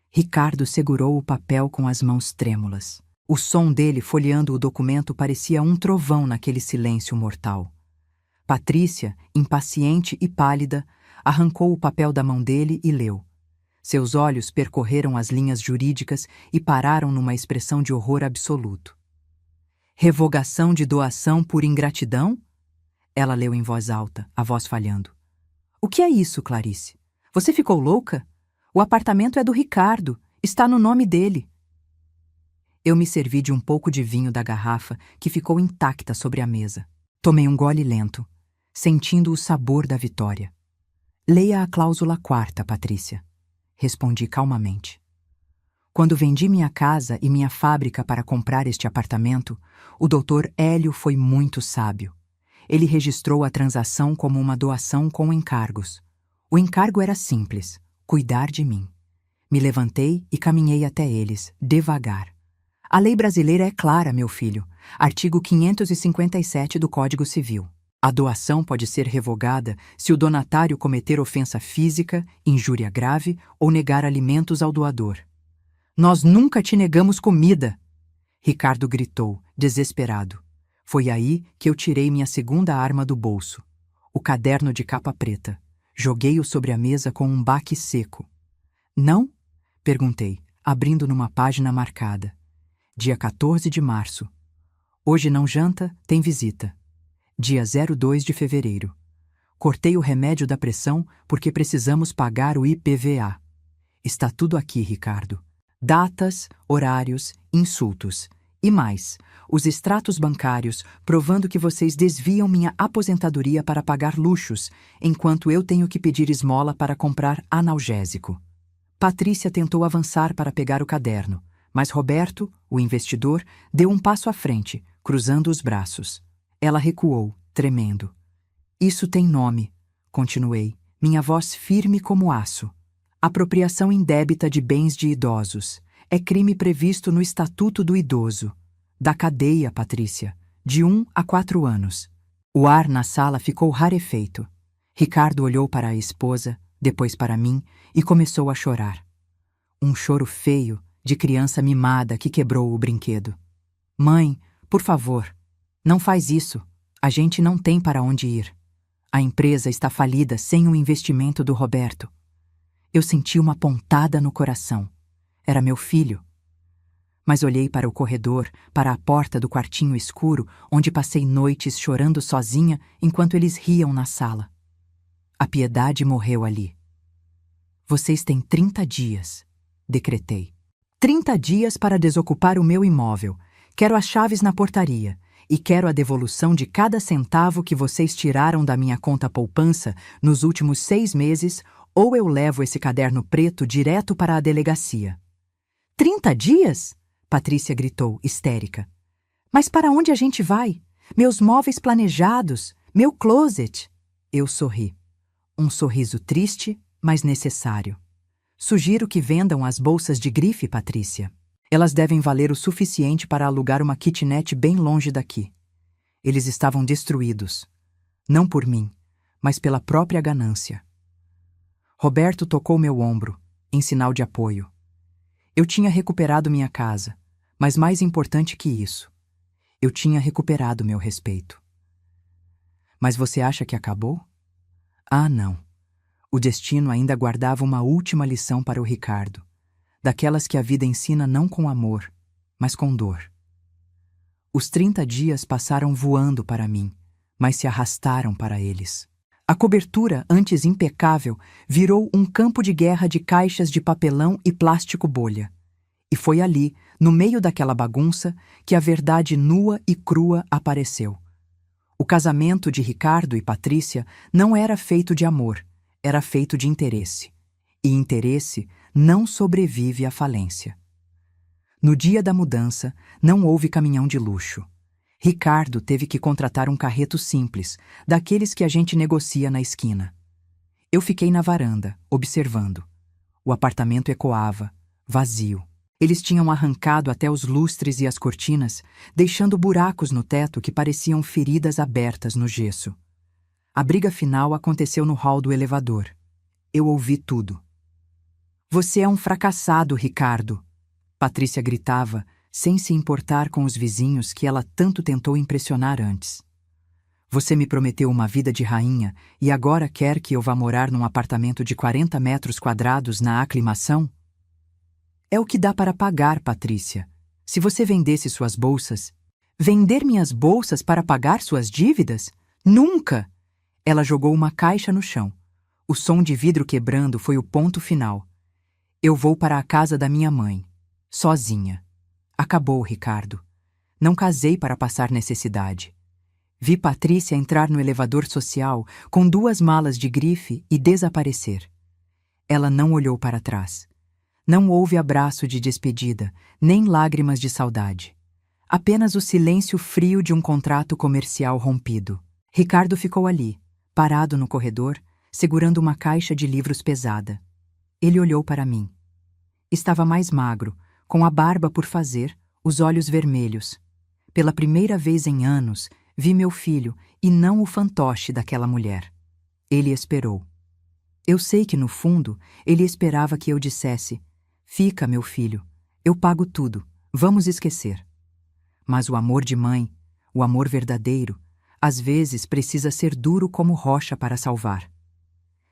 Ricardo segurou o papel com as mãos trêmulas. O som dele folheando o documento parecia um trovão naquele silêncio mortal. Patrícia, impaciente e pálida, arrancou o papel da mão dele e leu. Seus olhos percorreram as linhas jurídicas e pararam numa expressão de horror absoluto. Revogação de doação por ingratidão? Ela leu em voz alta, a voz falhando. O que é isso, Clarice? Você ficou louca? O apartamento é do Ricardo, está no nome dele. Eu me servi de um pouco de vinho da garrafa que ficou intacta sobre a mesa. Tomei um gole lento, sentindo o sabor da vitória. Leia a cláusula 4ª, Patrícia. Respondi calmamente. Quando vendi minha casa e minha fábrica para comprar este apartamento, o Dr. Hélio foi muito sábio. Ele registrou a transação como uma doação com encargos. O encargo era simples, cuidar de mim. Me levantei e caminhei até eles, devagar. A lei brasileira é clara, meu filho. Artigo 557 do Código Civil. A doação pode ser revogada se o donatário cometer ofensa física, injúria grave ou negar alimentos ao doador. Nós nunca te negamos comida! Ricardo gritou, desesperado. Foi aí que eu tirei minha segunda arma do bolso, o caderno de capa preta. Joguei-o sobre a mesa com um baque seco. Não? Perguntei, abrindo numa página marcada. Dia 14 de março. Hoje não janta, tem visita. Dia 02 de fevereiro. Cortei o remédio da pressão porque precisamos pagar o IPVA. Está tudo aqui, Ricardo. Datas, horários, insultos. E mais, os extratos bancários provando que vocês desviam minha aposentadoria para pagar luxos, enquanto eu tenho que pedir esmola para comprar analgésico. Patrícia tentou avançar para pegar o caderno, mas Roberto, o investidor, deu um passo à frente, cruzando os braços. Ela recuou, tremendo. Isso tem nome, continuei, minha voz firme como aço. Apropriação indébita de bens de idosos. É crime previsto no Estatuto do Idoso. Da cadeia, Patrícia, de 1 a 4 anos. O ar na sala ficou rarefeito. Ricardo olhou para a esposa, depois para mim, e começou a chorar. Um choro feio, de criança mimada que quebrou o brinquedo. Mãe, por favor, não faz isso. A gente não tem para onde ir. A empresa está falida sem o investimento do Roberto. Eu senti uma pontada no coração. Era meu filho. Mas olhei para o corredor, para a porta do quartinho escuro, onde passei noites chorando sozinha enquanto eles riam na sala. A piedade morreu ali. Vocês têm 30 dias, decretei. 30 dias para desocupar o meu imóvel. Quero as chaves na portaria. E quero a devolução de cada centavo que vocês tiraram da minha conta poupança nos últimos 6 meses, ou eu levo esse caderno preto direto para a delegacia. 30 dias? Patrícia gritou, histérica. Mas para onde a gente vai? Meus móveis planejados, meu closet. Eu sorri. Um sorriso triste, mas necessário. Sugiro que vendam as bolsas de grife, Patrícia. Elas devem valer o suficiente para alugar uma kitnet bem longe daqui. Eles estavam destruídos. Não por mim, mas pela própria ganância. Roberto tocou meu ombro, em sinal de apoio. Eu tinha recuperado minha casa, mas mais importante que isso, eu tinha recuperado meu respeito. Mas você acha que acabou? Ah, não. O destino ainda guardava uma última lição para o Ricardo. Daquelas que a vida ensina não com amor, mas com dor. Os 30 dias passaram voando para mim, mas se arrastaram para eles. A cobertura, antes impecável, virou um campo de guerra de caixas de papelão e plástico bolha. E foi ali, no meio daquela bagunça, que a verdade nua e crua apareceu. O casamento de Ricardo e Patrícia não era feito de amor, era feito de interesse. E interesse não sobrevive à falência. No dia da mudança, não houve caminhão de luxo. Ricardo teve que contratar um carreto simples, daqueles que a gente negocia na esquina. Eu fiquei na varanda, observando. O apartamento ecoava, vazio. Eles tinham arrancado até os lustres e as cortinas, deixando buracos no teto que pareciam feridas abertas no gesso. A briga final aconteceu no hall do elevador. eu ouvi tudo. Você é um fracassado, Ricardo, Patrícia gritava, sem se importar com os vizinhos que ela tanto tentou impressionar antes. Você me prometeu uma vida de rainha e agora quer que eu vá morar num apartamento de 40 metros quadrados na Aclimação? É o que dá para pagar, Patrícia. Se você vendesse suas bolsas... Vender minhas bolsas para pagar suas dívidas? Nunca! Ela jogou uma caixa no chão. O som de vidro quebrando foi o ponto final. Eu vou para a casa da minha mãe. Sozinha. Acabou, Ricardo. Não casei para passar necessidade. Vi Patrícia entrar no elevador social com 2 malas de grife e desaparecer. Ela não olhou para trás. Não houve abraço de despedida, nem lágrimas de saudade. Apenas o silêncio frio de um contrato comercial rompido. Ricardo ficou ali, parado no corredor, segurando uma caixa de livros pesada. Ele olhou para mim. Estava mais magro, com a barba por fazer, os olhos vermelhos. Pela primeira vez em anos, vi meu filho e não o fantoche daquela mulher. Ele esperou. Eu sei que, no fundo, ele esperava que eu dissesse: fica, meu filho, eu pago tudo, vamos esquecer. Mas o amor de mãe, o amor verdadeiro, às vezes precisa ser duro como rocha para salvar.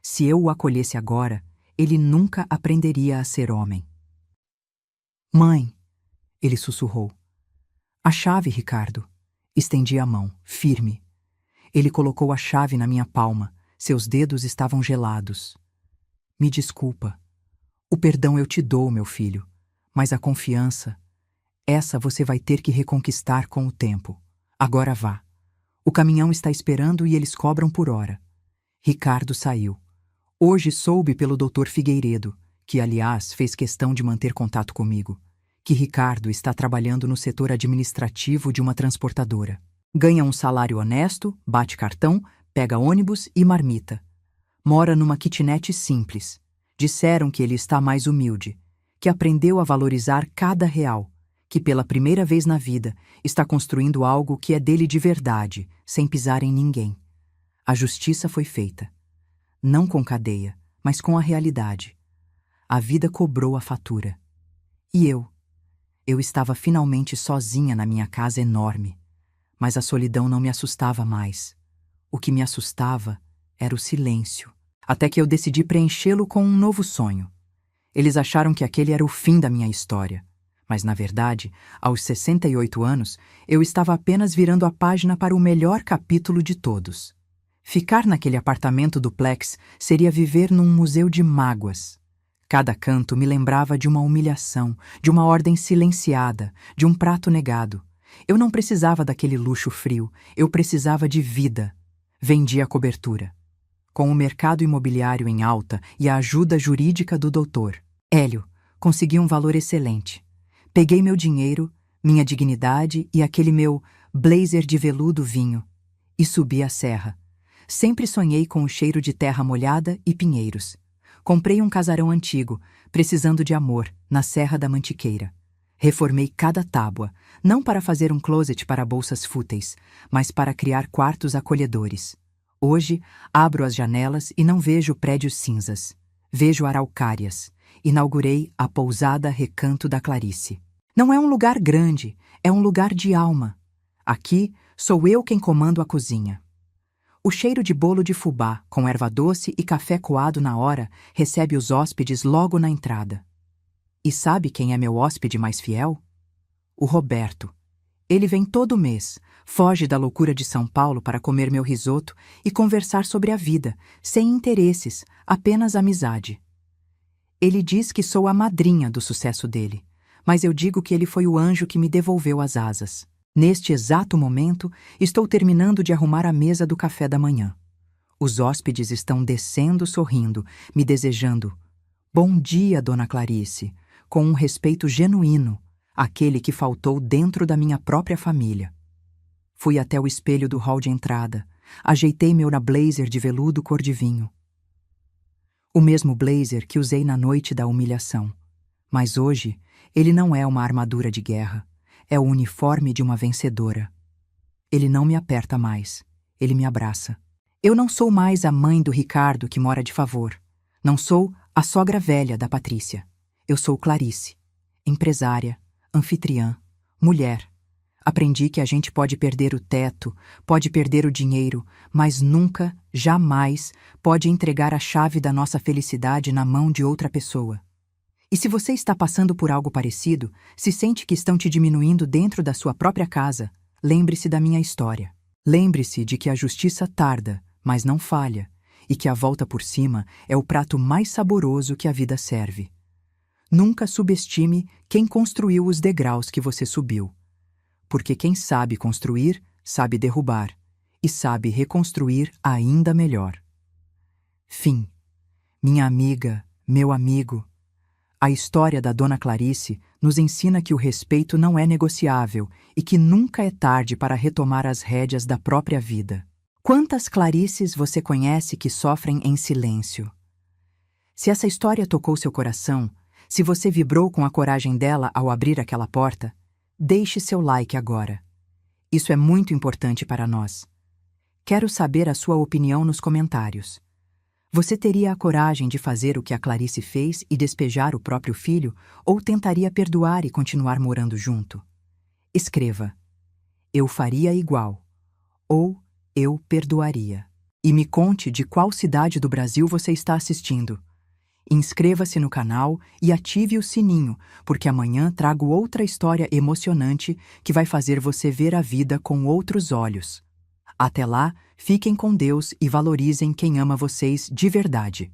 Se eu o acolhesse agora, ele nunca aprenderia a ser homem. Mãe, ele sussurrou. A chave, Ricardo. Estendi a mão, firme. Ele colocou a chave na minha palma, seus dedos estavam gelados. Me desculpa. O perdão eu te dou, meu filho, mas a confiança... Essa você vai ter que reconquistar com o tempo. Agora vá. O caminhão está esperando e eles cobram por hora. Ricardo saiu. Hoje soube pelo Dr. Figueiredo, que aliás fez questão de manter contato comigo, que Ricardo está trabalhando no setor administrativo de uma transportadora. Ganha um salário honesto, bate cartão, pega ônibus e marmita. Mora numa kitnet simples. Disseram que ele está mais humilde, que aprendeu a valorizar cada real, que pela primeira vez na vida está construindo algo que é dele de verdade, sem pisar em ninguém. A justiça foi feita. Não com cadeia, mas com a realidade. A vida cobrou a fatura. E eu estava finalmente sozinha na minha casa enorme, mas a solidão não me assustava mais. O que me assustava era o silêncio, até que eu decidi preenchê-lo com um novo sonho. Eles acharam que aquele era o fim da minha história. Mas, na verdade, aos 68 anos, eu estava apenas virando a página para o melhor capítulo de todos. Ficar naquele apartamento duplex seria viver num museu de mágoas. Cada canto me lembrava de uma humilhação, de uma ordem silenciada, de um prato negado. Eu não precisava daquele luxo frio, eu precisava de vida. Vendi a cobertura. Com o mercado imobiliário em alta e a ajuda jurídica do doutor Hélio, consegui um valor excelente. Peguei meu dinheiro, minha dignidade e aquele meu blazer de veludo vinho e subi a serra. Sempre sonhei com o cheiro de terra molhada e pinheiros. Comprei um casarão antigo, precisando de amor, na Serra da Mantiqueira. Reformei cada tábua, não para fazer um closet para bolsas fúteis, mas para criar quartos acolhedores. Hoje, abro as janelas e não vejo prédios cinzas. Vejo araucárias. Inaugurei a pousada Recanto da Clarice. Não é um lugar grande, é um lugar de alma. Aqui, sou eu quem comando a cozinha. O cheiro de bolo de fubá, com erva doce e café coado na hora, recebe os hóspedes logo na entrada. E sabe quem é meu hóspede mais fiel? O Roberto. Ele vem todo mês, foge da loucura de São Paulo para comer meu risoto e conversar sobre a vida, sem interesses, apenas amizade. Ele diz que sou a madrinha do sucesso dele, mas eu digo que ele foi o anjo que me devolveu as asas. Neste exato momento, estou terminando de arrumar a mesa do café da manhã. Os hóspedes estão descendo sorrindo, me desejando "Bom dia, Dona Clarice", com um respeito genuíno, aquele que faltou dentro da minha própria família. Fui até o espelho do hall de entrada, ajeitei meu blazer de veludo cor de vinho. O mesmo blazer que usei na noite da humilhação. Mas hoje, ele não é uma armadura de guerra, é o uniforme de uma vencedora. Ele não me aperta mais, ele me abraça. Eu não sou mais a mãe do Ricardo que mora de favor. Não sou a sogra velha da Patrícia. Eu sou Clarice, empresária, anfitriã, mulher. Aprendi que a gente pode perder o teto, pode perder o dinheiro, mas nunca, jamais, pode entregar a chave da nossa felicidade na mão de outra pessoa. E se você está passando por algo parecido, se sente que estão te diminuindo dentro da sua própria casa, lembre-se da minha história. Lembre-se de que a justiça tarda, mas não falha, e que a volta por cima é o prato mais saboroso que a vida serve. Nunca subestime quem construiu os degraus que você subiu. Porque quem sabe construir, sabe derrubar, e sabe reconstruir ainda melhor. Fim. Minha amiga, meu amigo. A história da Dona Clarice nos ensina que o respeito não é negociável e que nunca é tarde para retomar as rédeas da própria vida. Quantas Clarices você conhece que sofrem em silêncio? Se essa história tocou seu coração, se você vibrou com a coragem dela ao abrir aquela porta, deixe seu like agora. Isso é muito importante para nós. Quero saber a sua opinião nos comentários. Você teria a coragem de fazer o que a Clarice fez e despejar o próprio filho, ou tentaria perdoar e continuar morando junto? Escreva: eu faria igual, ou eu perdoaria. E me conte de qual cidade do Brasil você está assistindo. Inscreva-se no canal e ative o sininho, porque amanhã trago outra história emocionante que vai fazer você ver a vida com outros olhos. Até lá, fiquem com Deus e valorizem quem ama vocês de verdade.